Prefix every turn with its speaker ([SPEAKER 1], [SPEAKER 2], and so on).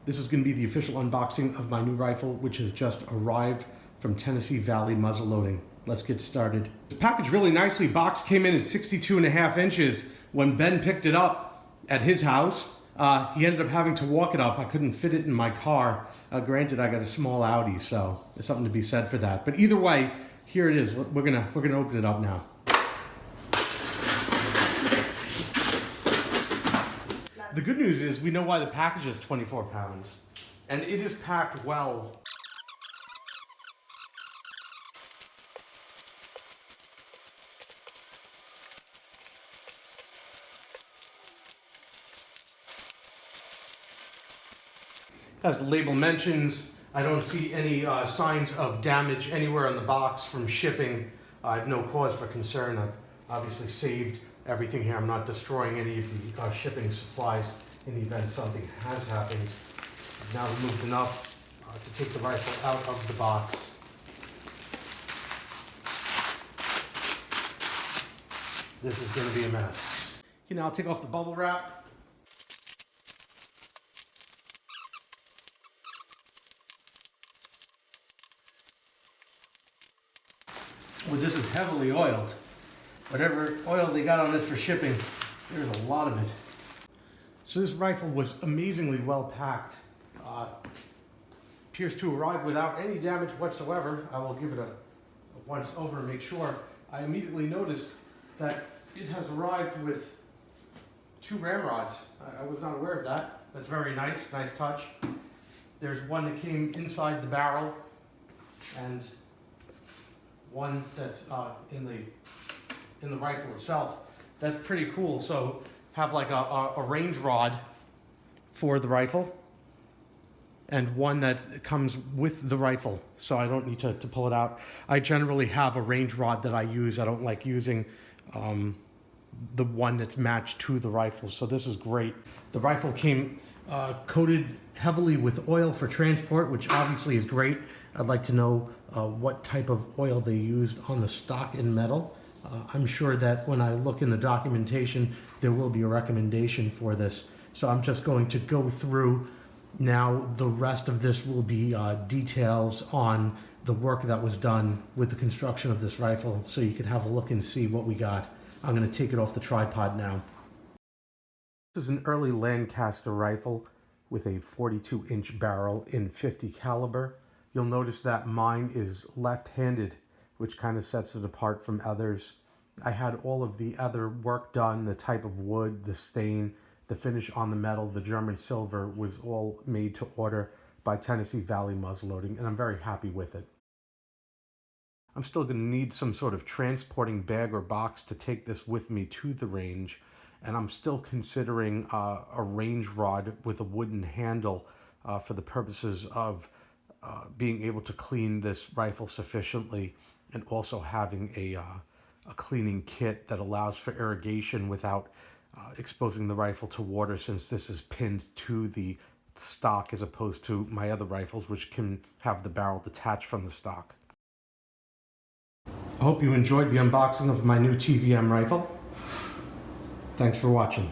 [SPEAKER 1] This is going to be the official unboxing of my new rifle, which has just arrived from Tennessee Valley Muzzleloading. Let's get started. The package really nicely. Box came in at 62.5 inches. When Ben picked it up at his house, he ended up having to walk it up. I couldn't fit it in my car. Granted, I got a small Audi, so there's something to be said for that. But either way, here it is. We're gonna open it up now. The good news is we know why the package is 24 pounds, and it is packed well. As the label mentions, I don't see any signs of damage anywhere on the box from shipping. I have no cause for concern. I've obviously saved everything here. I'm not destroying any of the shipping supplies in the event something has happened. I've now removed enough to take the rifle out of the box. This is going to be a mess. You know, I'll take off the bubble wrap. Well, this is heavily oiled. Whatever oil they got on this for shipping, there's a lot of it. So this rifle was amazingly well packed. Appears to arrive without any damage whatsoever. I will give it a once over and make sure. I immediately noticed that it has arrived with 2 ramrods. I was not aware of that. That's very nice, nice touch. There's one that came inside the barrel and one that's in the rifle itself. That's pretty cool. So have like a range rod for the rifle and one that comes with the rifle, so I don't need to pull it out. I generally have a range rod that I use. I don't like using the one that's matched to the rifle, so this is great. The rifle came coated heavily with oil for transport, which obviously is great. I'd like to know what type of oil they used on the stock and metal. I'm sure that when I look in the documentation, there will be a recommendation for this. So I'm just going to go through now. The rest of this will be details on the work that was done with the construction of this rifle, so you can have a look and see what we got. I'm going to take it off the tripod now. This is an Early Lancaster rifle with a 42-inch barrel in .50 caliber. You'll notice that mine is left-handed, which kind of sets it apart from others. I had all of the other work done, the type of wood, the stain, the finish on the metal, the German silver was all made to order by Tennessee Valley Muzzleloading, and I'm very happy with it. I'm still going to need some sort of transporting bag or box to take this with me to the range, and I'm still considering a range rod with a wooden handle for the purposes of being able to clean this rifle sufficiently, and also having a cleaning kit that allows for irrigation without exposing the rifle to water, since this is pinned to the stock as opposed to my other rifles, which can have the barrel detached from the stock. I hope you enjoyed the unboxing of my new TVM rifle. Thanks for watching.